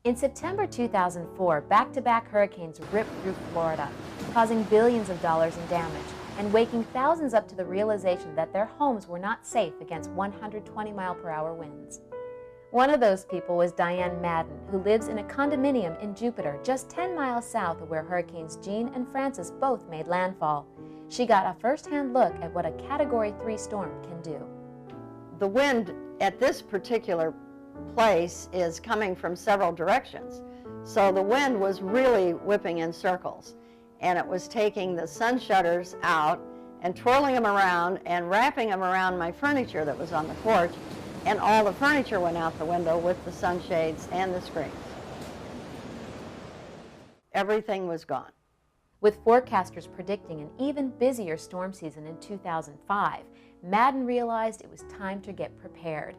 In September 2004, back-to-back hurricanes ripped through Florida, causing billions of dollars in damage and waking thousands up to the realization that their homes were not safe against 120-mile-per-hour winds. One of those people was Diane Madden, who lives in a condominium in Jupiter, just 10 miles south of where Hurricanes Jean and Frances both made landfall. She got a first-hand look at what a Category 3 storm can do. The wind at this particular place is coming from several directions. So the wind was really whipping in circles, and it was taking the sun shutters out and twirling them around and wrapping them around my furniture that was on the porch, and all the furniture went out the window with the sunshades and the screens. Everything was gone. With forecasters predicting an even busier storm season in 2005, Madden realized it was time to get prepared.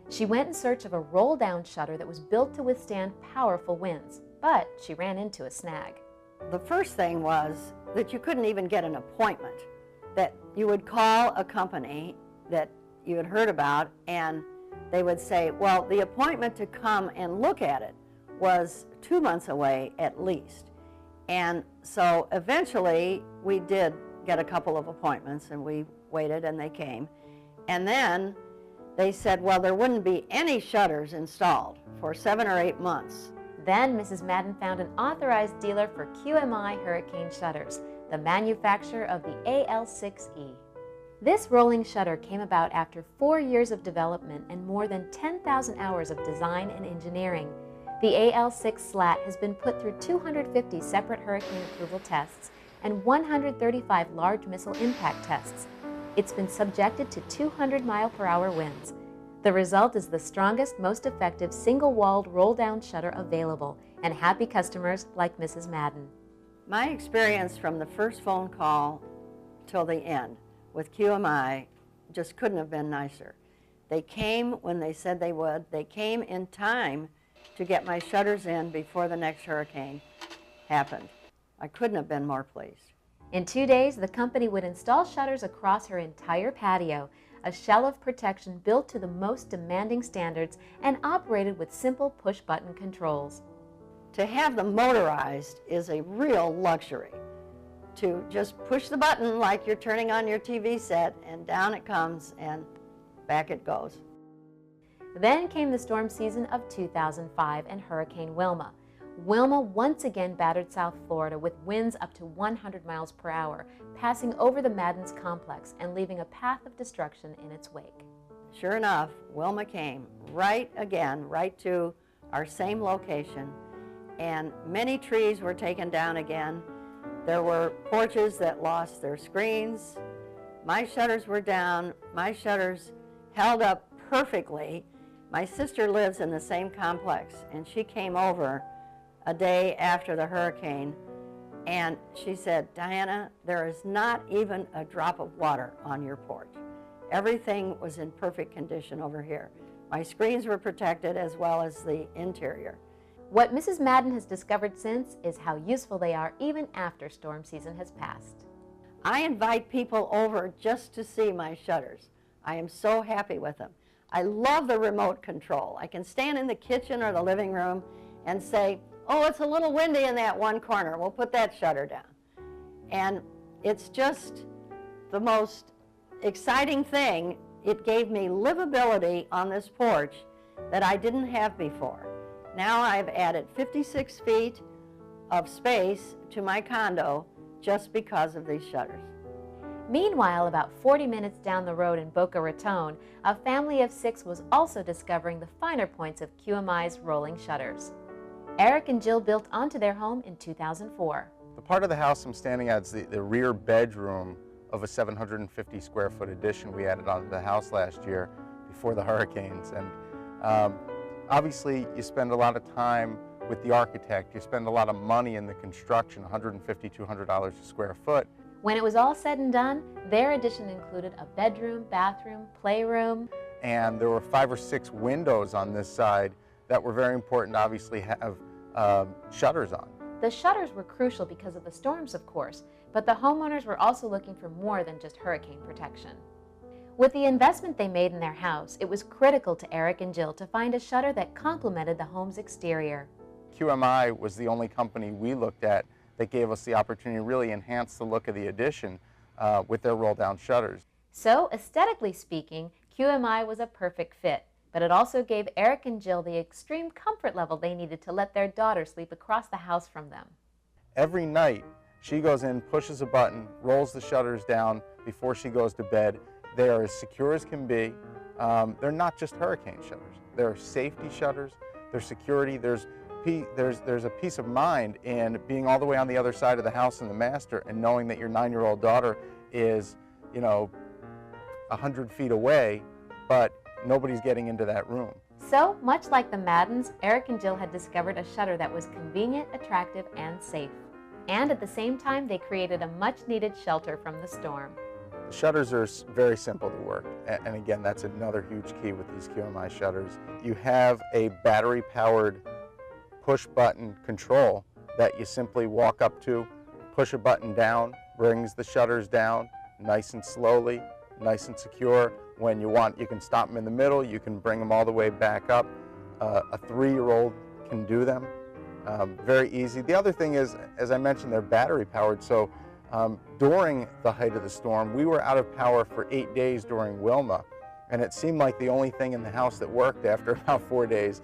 She went in search of a roll-down shutter that was built to withstand powerful winds, but she ran into a snag. The first thing was that you couldn't even get an appointment, that you would call a company that you had heard about and they would say, well, the appointment to come and look at it was 2 months away at least. And so eventually we did get a couple of appointments and we waited and they came. And then they said, well, there wouldn't be any shutters installed for 7 or 8 months. Then Mrs. Madden found an authorized dealer for QMI hurricane shutters, the manufacturer of the AL6E. This rolling shutter came about after 4 years of development and more than 10,000 hours of design and engineering. The AL6 slat has been put through 250 separate hurricane approval tests and 135 large missile impact tests. It's been subjected to 200-mile-per-hour winds. The result is the strongest, most effective single-walled roll-down shutter available, and happy customers like Mrs. Madden. My experience from the first phone call till the end with QMI just couldn't have been nicer. They came when they said they would. They came in time to get my shutters in before the next hurricane happened. I couldn't have been more pleased. In 2 days, the company would install shutters across her entire patio, a shell of protection built to the most demanding standards and operated with simple push-button controls. To have them motorized is a real luxury. To just push the button like you're turning on your TV set and down it comes and back it goes. Then came the storm season of 2005 and Hurricane Wilma. Wilma once again battered South Florida with winds up to 100 miles per hour, passing over the Madden's complex and leaving a path of destruction in its wake. Sure enough, Wilma came right to our same location, and many trees were taken down again. There were porches that lost their screens. My shutters were down. My shutters held up perfectly. My sister lives in the same complex, and she came over a day after the hurricane, and she said, Diana, there is not even a drop of water on your porch. Everything was in perfect condition over here. My screens were protected as well as the interior. What Mrs. Madden has discovered since is how useful they are even after storm season has passed. I invite people over just to see my shutters. I am so happy with them. I love the remote control. I can stand in the kitchen or the living room and say, oh, it's a little windy in that one corner. We'll put that shutter down. And it's just the most exciting thing. It gave me livability on this porch that I didn't have before. Now I've added 56 feet of space to my condo just because of these shutters. Meanwhile, about 40 minutes down the road in Boca Raton, a family of 6 was also discovering the finer points of QMI's rolling shutters. Eric and Jill built onto their home in 2004. The part of the house I'm standing at is the rear bedroom of a 750 square foot addition we added onto the house last year before the hurricanes. And obviously you spend a lot of time with the architect, you spend a lot of money in the construction, $150, $200 a square foot. When it was all said and done, their addition included a bedroom, bathroom, playroom. And there were 5 or 6 windows on this side that were very important to obviously have shutters on. The shutters were crucial because of the storms, of course, but the homeowners were also looking for more than just hurricane protection. With the investment they made in their house, it was critical to Eric and Jill to find a shutter that complemented the home's exterior. QMI was the only company we looked at that gave us the opportunity to really enhance the look of the addition with their roll-down shutters. So, aesthetically speaking, QMI was a perfect fit, but it also gave Eric and Jill the extreme comfort level they needed to let their daughter sleep across the house from them. Every night, she goes in, pushes a button, rolls the shutters down before she goes to bed. They are as secure as can be. They're not just hurricane shutters. They're safety shutters. They're security. There's a peace of mind in being all the way on the other side of the house in the master and knowing that your 9-year-old daughter is, 100 feet away, but nobody's getting into that room. So, much like the Maddens, Eric and Jill had discovered a shutter that was convenient, attractive, and safe. And at the same time, they created a much-needed shelter from the storm. The shutters are very simple to work, and again, that's another huge key with these QMI shutters. You have a battery-powered push-button control that you simply walk up to, push a button down, brings the shutters down, nice and slowly, nice and secure. When you want, you can stop them in the middle, you can bring them all the way back up. A 3-year-old can do them. Very easy. The other thing is, as I mentioned, they're battery powered, so during the height of the storm, we were out of power for 8 days during Wilma, and it seemed like the only thing in the house that worked after about 4 days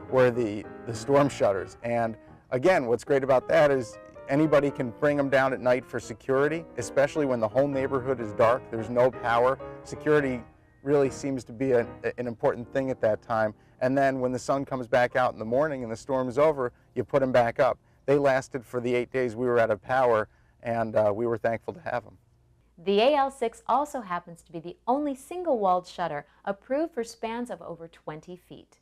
were the storm shutters. And again, what's great about that is anybody can bring them down at night for security, especially when the whole neighborhood is dark, there's no power. Security really seems to be an important thing at that time. And then when the sun comes back out in the morning and the storm is over, you put them back up. They lasted for the 8 days we were out of power, and we were thankful to have them. The AL6 also happens to be the only single-walled shutter approved for spans of over 20 feet.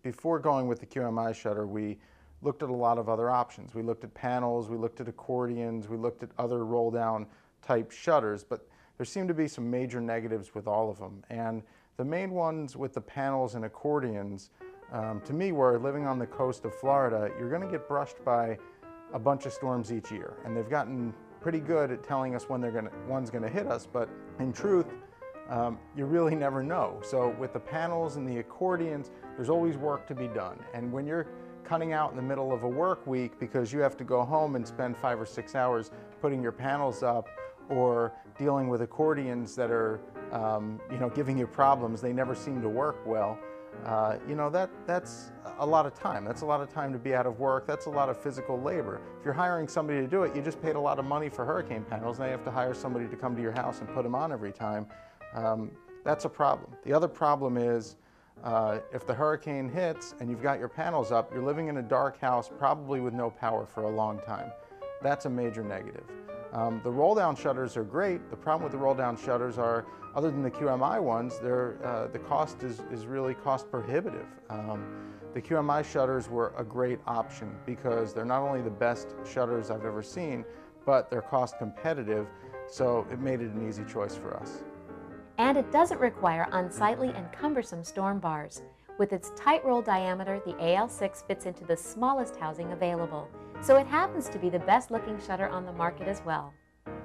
Before going with the QMI shutter, we looked at a lot of other options. We looked at panels, we looked at accordions, we looked at other roll-down type shutters, but there seemed to be some major negatives with all of them. And the main ones with the panels and accordions, to me, were living on the coast of Florida, you're going to get brushed by a bunch of storms each year. And they've gotten pretty good at telling us when one's going to hit us, but in truth, you really never know. So with the panels and the accordions, there's always work to be done. And when you're cutting out in the middle of a work week because you have to go home and spend 5 or 6 hours putting your panels up or dealing with accordions that are giving you problems, they never seem to work well, that's a lot of time. That's a lot of time to be out of work. That's a lot of physical labor. If you're hiring somebody to do it, you just paid a lot of money for hurricane panels. Now you have to hire somebody to come to your house and put them on every time. That's a problem. The other problem is if the hurricane hits and you've got your panels up, you're living in a dark house, probably with no power for a long time. That's a major negative. The roll-down shutters are great. The problem with the roll-down shutters are, other than the QMI ones, the cost is really cost prohibitive. The QMI shutters were a great option because they're not only the best shutters I've ever seen, but they're cost competitive, so it made it an easy choice for us. And it doesn't require unsightly and cumbersome storm bars. With its tight roll diameter, the AL6 fits into the smallest housing available, so it happens to be the best looking shutter on the market as well.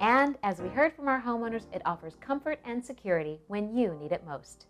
And as we heard from our homeowners, it offers comfort and security when you need it most.